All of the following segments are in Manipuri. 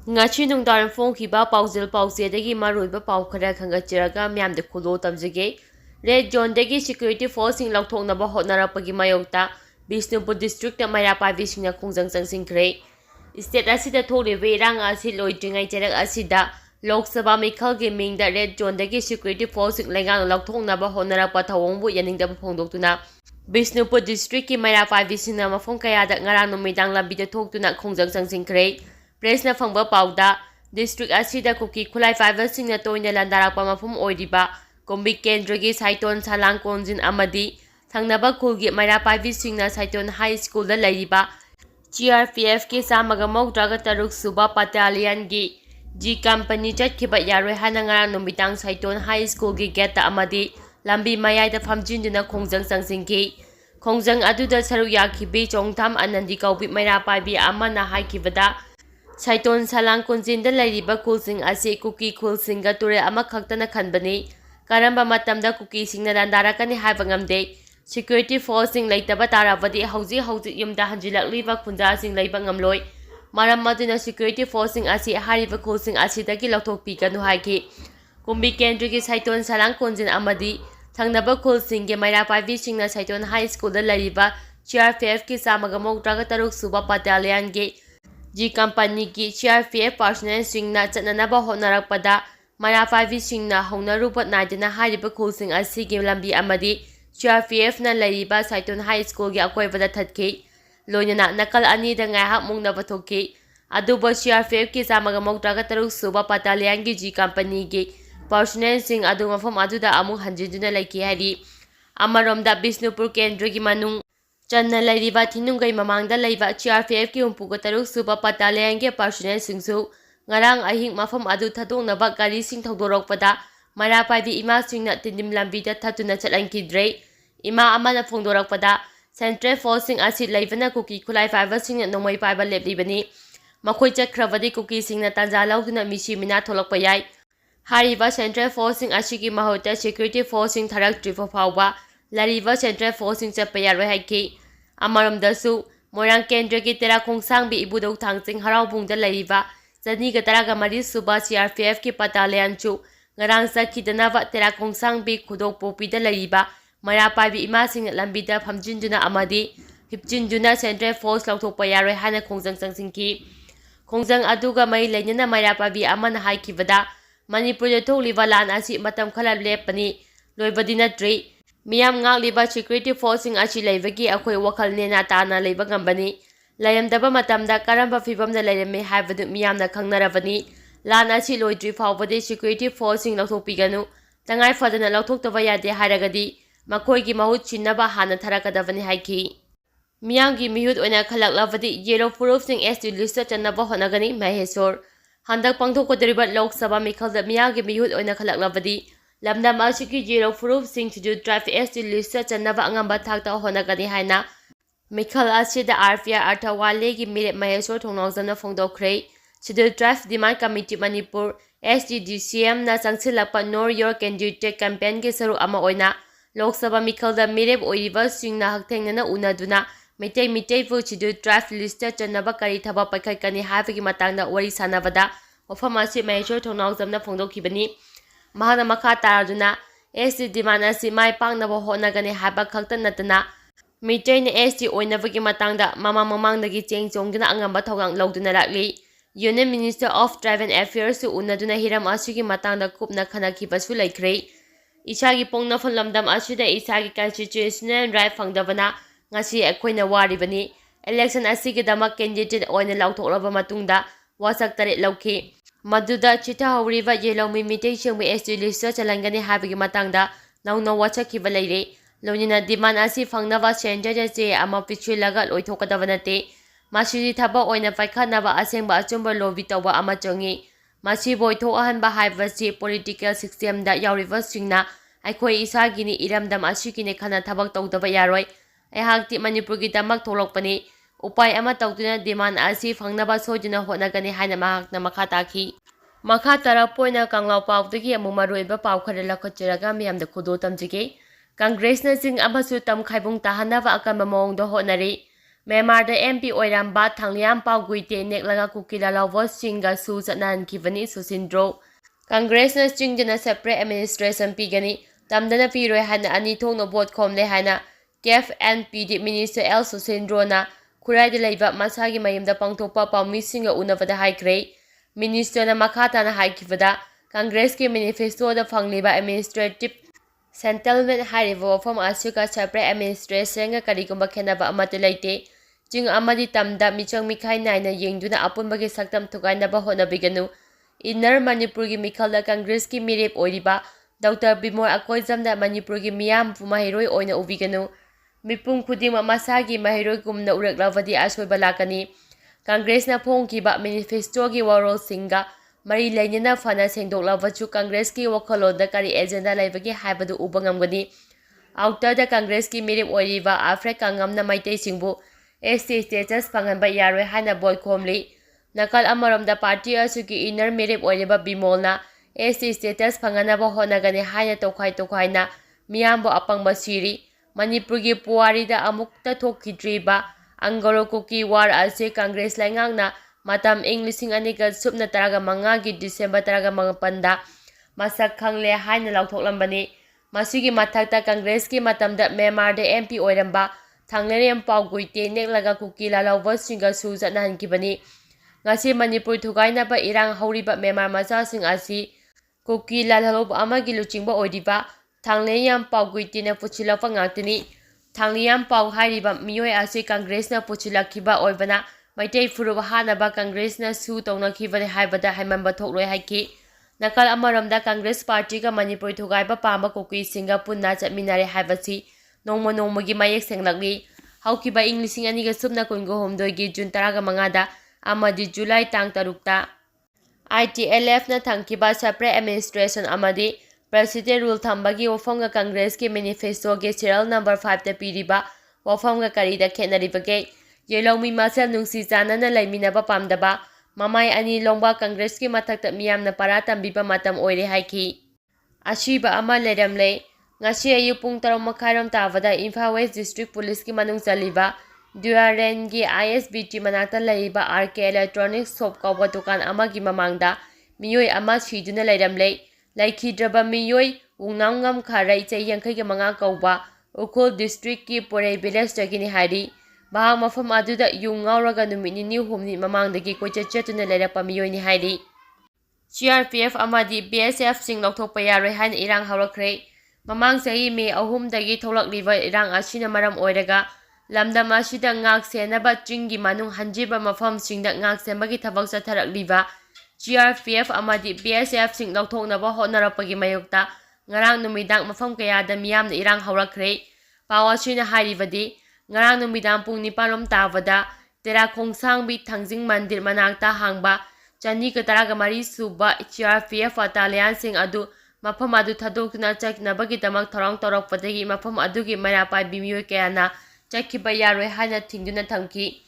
Ngachi nungdaran phongkhiba paujil paujedagi maroiba pau khara khangatiraga myamde khulo tamjige red zone dagi security force sing lauthoknaba hotnarapagi mayokta Bishnupur district na Mayrapavi singna khongjang changsingkhre state asida tholibe irang asi loidringai jarak asida Lok Sabha mikhalgi mingda red zone dagi security force sing lengang lauthoknaba hotnarapa thawongbu yaningdaba phongdoktuna Bishnupur district ki Mayrapavi singna mafong kayada ngarang numidang lambida thoktuna khongjang changsingkhre Presna fangba pauda district asida kuki khulai fiber singna toina landarakpa mafum oiriba kombi kendragi saiton salang konjin amadi thangnaba khulgi Mayrapavi singna saiton high school da laiba CRPF ke samaga maudraga taruk suba battalion gi G company chatkhiba yaroi hana ngarang numitang saiton high school gi gate amadi lambi mayai da famjinduna khongjang changsingki khongjang aduda saru yakhibi chongtham anandi kaubi Mayrapavi amana haikibada Saiton salang konjinda laiba kulsing asi kuki kulsinga ture ama khaktana khanbani karamba matamda kuki singna landarakani haiba ngamde security force sing laitaba tarabadi hauji yumda hanjilakliba khunja sing laiba ngamloi maram maduna security force sing asi hariba kulsing asi dagi lauthokpi kanu haiki kumbi kendrigi saiton salang konjin amadi thangnaba kulsing ge Mayrapavi singna saiton high school da laiba CRPF ki samaga mokdraga taruk suba battalion ge G company ki CRPF personnel singna chatnahankhina hotnarakpada Mayrapavi singna hongnarupa naidana hariba khulsing asigi lambi amadi CRPF na laiba saiton high school gi akoibada thatki loinana nakal ani da ngaihak mungnaba thokki aduba CRPF ki samaga mokdraga taruk suba battalion gi G company gi personnel sing adu mafam aduda amuk hanjinduna laiki hari amaromda Bishnupur kendra gi manung Channa laiba thinungai mamangda laiba CRPF ki umpuga taruk suba battalion ge personnel singsu ngarang ahing mafam adu thadongnaba gari sing thogdorokpada Mayrapavi ima singna tindim lambi da thatuna chatlankidre ima amana phongdorakpada central force sing asi laibana kuki khulai fiber singna nongmai paiba leplibani makhoi chakhrabadi kuki singna tanja lauduna misi mina tholakpa yai hariba central force sing asi ki mahota security force sing tharak trifo phawba Lariba Central Forcing Chapayaro Haki Amaram Dasu Morang Kendra ki tera khongsang bi ibudok thangching haraubung da laiba Zani ga taraga mari suba CRPF ki battalion chu ngarang sakhidanaba tera khongsang bi khudok popi da laiba Mayrapavi ima sing lambi da phamjinjuna amadi hipjinjuna Central Force lauthokpa yaroi hana khongjang changsingki khongjang aduga mai lainana Mayrapavi amana haikibada Manipur da tholiba lan asi matam khala lepani loibadi natri Miyam ngang security force sing achi laibagi akhoi wakal nena tana laiba ngambani layamdaba matamda karamba fibamda lairame haibadu miyamna khangnarabani lan achi loidri fawbadi security force sing lauthokpiganu tangai fadana lauthoktawa yade hairagadi makhoigi mahut chinnaba hana tharakadabani haiki miyamgi mihut oina khalaklabadi yellow proof sing ST list chanaba honagani Maheshwar handak pangthokkodriba Lok Sabha mikhalda miyamgi mihut oina khalaklabadi Lamdam asiki zero proof sing to do traffic ST list chanaba angamba thakta honagani haina Mikhal asida RPR Arthawale gi mire Maheshwar thongnawjana phongdokhrei Scheduled Draft Demand Committee Manipur SDDCM na changsilakpa Know Your Candidate campaign ge saru ama oina Lok Sabha mikhalda mireb oiriba singna hakthengnana unaduna mitei fu Scheduled Draft list chanaba kari thaba paikhaikani habagi matangda wari sanabada mafam asi Maheshwar thongnawjamna phongdokhibani Mahana makha taraduna ST demand asi mai pangnaba honagani haba khakta natana mitei na ST oinabagi matangda mamangdagi chengchongduna angamba thogang lawduna lakli Union Minister of Tribal Affairs su unaduna hiram asigi matangda kupna khanakhibasu laikhrei isagi pongnafon lamdam asida isagi constitutional right phangdabana ngasi ekhoina waribani election asigi damak candidate oina lawthoklaba matungda wasak tare lawkhi Maduda chita hauriba yellow mitei chengmi ST list chalangani habigi matangda nauna wachakhiba leire lonina demand asi phangnaba center je ama pichilaga loithokadabanate masidi thaba oina paikhanaba asengba achumba lobby tawba ama chongi masi boithok ahanba haibasi political system da yauriba singna aikhoi isagini iramdam asikine khana thabak tawdaba yaroi aihakti Manipurgi damak tholokpani upai ama tawduna demand asi phangnaba sojina honagani haina mahakna makha takhi makha tara poina Thanglianpao dagi amu maroiba pau khara lakhachiraga miyamda khudo tamjige Congress na sing amasu tam khaibung tahanaba akamba mawngda honari Myanmar da MP oiramba Thanglianpao Guite neklaga kuki lalhouba singga SoO chatnahankhina susindro. Congress na chingdana separate administration pigani tamdana piroi hana ani thongno vote khomle hana KEF NPD Minister L Susindro na Kurai de leiba masagi mayimda pangthopa paumi singa unavada haikre. Minister na makata na haikivada Congress ke manifesto da fangliba administrative settlement haribo from asuka separate administration ga karigumba khenaba amate leite jing amadi tamda michang mikhai naina yengduna apunbagi saktam thugainaba honabiganu. Inner Manipur ki Mikhalda Congress ki mirep oiriba Dr. Bimor Akoizamda Manipur ki miyam mahiroi oina ubiganu. Mipung khudingma masagi mahiroi gumna uraklavadi asoiba lakani. Congress na phongkiba manifesto ki warol singga mari lainina fana sengdoklavachu Congress ki wakhalonda kari agenda laibagi haibadu uba ngamgani. Outer da Congress ki mirep oiriba Africa ngamna maitei singbu ST status panganba yaroi haina boy khomli. Nakal amaramda party asuki inner mirip oiriba bimolna ST status panganaba honagani haina tokhaina miyambo apangba siri. Manipur gi puwari da amukta thokkidriba angaro kuki war ase Congress laingangna matam Englishing anika subna taraga manga gi December taraga mangapanda masak khangle haina lauthokhlambani. Masigi mathakta Congress ki matamda Myanmar da MP oiramba Thanglianpao Guite neklaga kuki lalhouba singga SoO chatnahankibani. Ngasi Manipur thugainaba irang hauriba Myanmar machasing asi kuki lalhouba amagi luchingba oiriba Thanglianpao Guite na puchilakpa ngaktini. Thanglianpao hairiba miyoi asi Congress na puchilakhiba oibana maitei furuba hanaba Congress na SoO tongnakhibani haibada haimamba thokloi haiki. Nakal amaramda Congress party ka Manipur thugaiba pamba kuki singa punna chatminare haibasi nongma nongmagi mayek senglakli. Haukiba Englishing aniga subna kungo homdoi gi June taraga mangada amadi July tang tarukta ITLF na thangkiba separate administration amadi President rule thambagi wafamga Congress ki manifesto ge serial number 5 ta piriba wafamga karida khenaribage yelomi masal nungsi janana laiminaba pamdaba mamai ani longba Congress ki mathakta miyamna para tambiba matam oire haiki. Ashiba ama leramle ngasi ayu pung 3:30 tabada Imphal West District Police ki manung chaliba Duaren gi ISBT manakta laiba RK Electronics Shop kauba dukan amagi mamangda miyoi ama siduna lairamle laikhidraba miyoi ungnamngam kharai chai yankhai ki manga kauba Ukhul District ki Porei Village dagini hari bahang mafam aduda yungauraga numini ni humni mamangdagi koichatuna lairapa miyoi ni hari. CRPF amadi BSF sing lokthokpa yaroi haina irang haurakre. Mamang sahi May 3 dagi tholakliba irang asina maram oiraga lamdam asida ngak senaba chingi manung hanjiba mafamsingda ngak sembagi thabak chatharakliba CRPF amadi BSF sing lokthoknaba hotnarapagi mayokta ngarang numidang mafam kayada miyamna irang haurakre. Pawasina hairibadi ngarang numidang pung 9 tabada Tera Khongsangbi Thangjing Mandir manakta hangba Chani Kataraga Mari Suba CRPF battalion sing adu mafam adu thadokna chaknabagi damak thorong torokpadagi mafam adugi marapai bimiyoi kayana chakhiba yaroi haina thingduna thamki.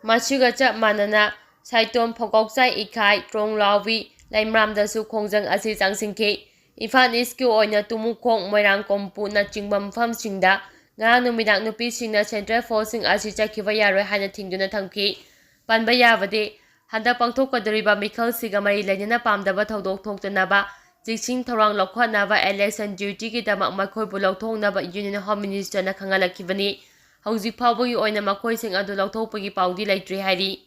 Masiga chap manana Saitom Phokokchai Ikhai Tronglaubi Laimramdasu khongjang asi changsingki. Imphal East ki oina Tumukhong Moirang Kompu na chingba mafamsingda ngarang numidang nupisingna Central Forcing asi chakhiba yaroi haina thingduna thamki. Panba yabadi handak pangthokadoriba mikhalsiga mari lainana pamdaba thodok thoktanaba jiksing thorang lokhanaba election duty ki damak makhoibu lokthongnaba Union Home Minister na khangalakibani. Hauzik phawbagi oina makhoising adu lokthokpagi paudi leitri hairi.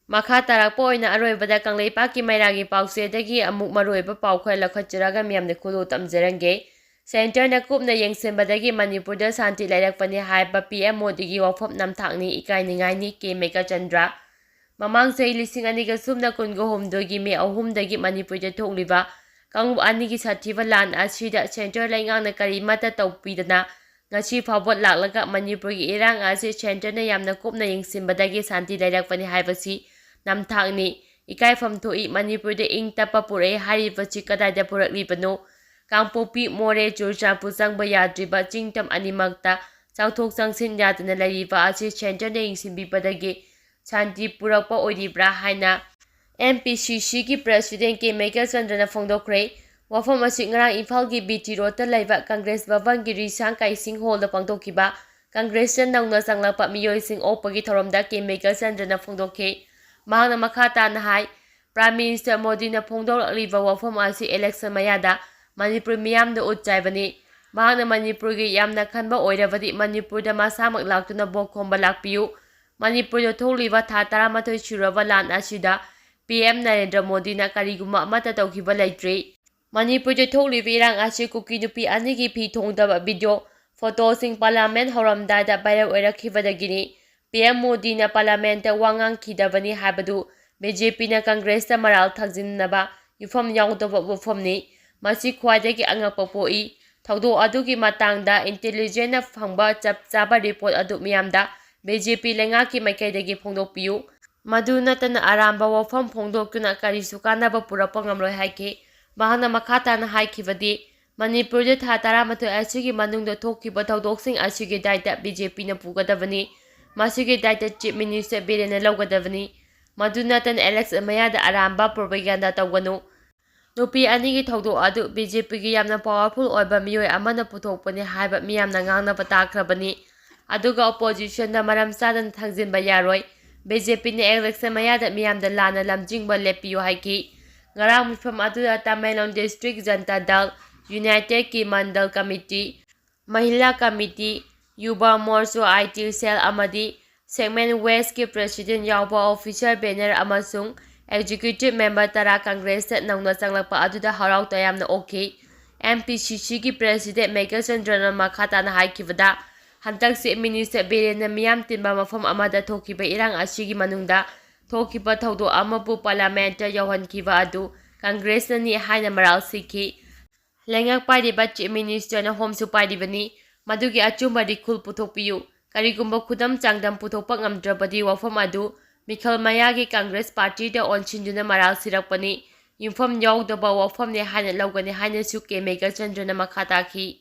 Makha tarakpa oina aroibada Kangleipak ki mairagi pausedagi amuk maroiba paukhoi lakhatjaraga miyamne khulu tamjarange. Center na kupna yengsenbadagi Manipurda santi lairakpani haiba PMO digi wafam namthakni ikainingaini K Meka Chandra. Mamang say 2019 gi May 3 dagi Manipurda thokliba Kangup anigi sathiba lan asida center laingangna karimata tawpidana ngasi phawbot laklaga Manipur gi irang asi center na yamna kupna yengsinbadagi santi lairakpani haibasi namthakni ikaifam thoi Manipurda ingtapa purai haribachi kadaida puraklibano Kangpopi More Churchanpur changba yadriba chingtam animakta changthok changsin yadana lairiba asi center na yengsinbibadagi santi purakpa oiribra haina MPCC ki President K Meka Chandra Fongdokre wafam asi ngarang Imphal ki BT Road ta laiba Congress Bhavan ki Risang Kaising Hall da pangtokkiba Congress nangna sanglapa miyoising opagi thoromda K. Meghachandrana phongdokhi. Mahakna makha tana hai Prime Minister Modi na phongdoklakliba wafam asi election mayada Manipur miyamda utchaibani. Mahakna Manipurgi yamna khanba oirabadi Manipurda masamak laktuna bok khomba lakpiyu. Manipurda thokliba tha 13 suraba lan asida PM Narendra Modi na kariguma amata tawkhiba leitri. Manipurda thokliba irang asi kuki nupi anigi phi thongdaba video photo sing parliament horamdada viral oirakhibadagini. PM Modi na parliament wangang khidabani habadu BJP na Congress ta maral thagjinaba yufam yaudaba wafamni. Masi khwaidagi angakpa poi thaudo adugi matangda intelligent na phangba chapa report adu miyamda BJP lengaki maikaidagi phongdokpiyu. Madu natana aramba wafam phongdoktuna karisu kanaba purapa ngamloi haike. Mahakna makha tana haikhibadi Manipurda tha 13 asigi manungda thokkiba thaudoksing asigi daita BJP na pugadabani. Masigi daita Chief Minister Birena lawgadabani. Madunatan election mayada aramba propaganda tawganu. Nupi anigi thaudo adu BJP gi yamna powerful oiba miyoi amana puthokpani haiba miyamna ngangnaba takrabani. Aduga opposition na maram sadan thangjinba yaroi. BJP na election mayada miyamda lana lamjingba lepiyo haiki. Ngarang mifam aduda Tamenglong District Janta Dal United ki Mandal Committee, Mahila Committee, Yuba Morso IT Cell amadi Segment West ki President yauba Official Banner amasung Executive Member tara Congress nangna changlakpa aduda harau tayamna okay. MPCC ki President Meghachandrana makhatana haikibada hantaksi Minister Birena miyam tinba mafam amada thokiba irang asigi manungda thokiba thaudo amapu parliament yauhankiba adu Congress ni haina maral sikhi. Lengak paidiba Chief Minister na home su paidibani madugi achumba dikhul puthokpiyu. Karigumba khudam changdam puthokpa ngamdrabadi wafam adu Mikhal Mayagi Congress Party da onchinduna maral sirakpani. Yumfam yaudaba wafam ne haina lawgani haina su K. Meghachandrana makha takhi.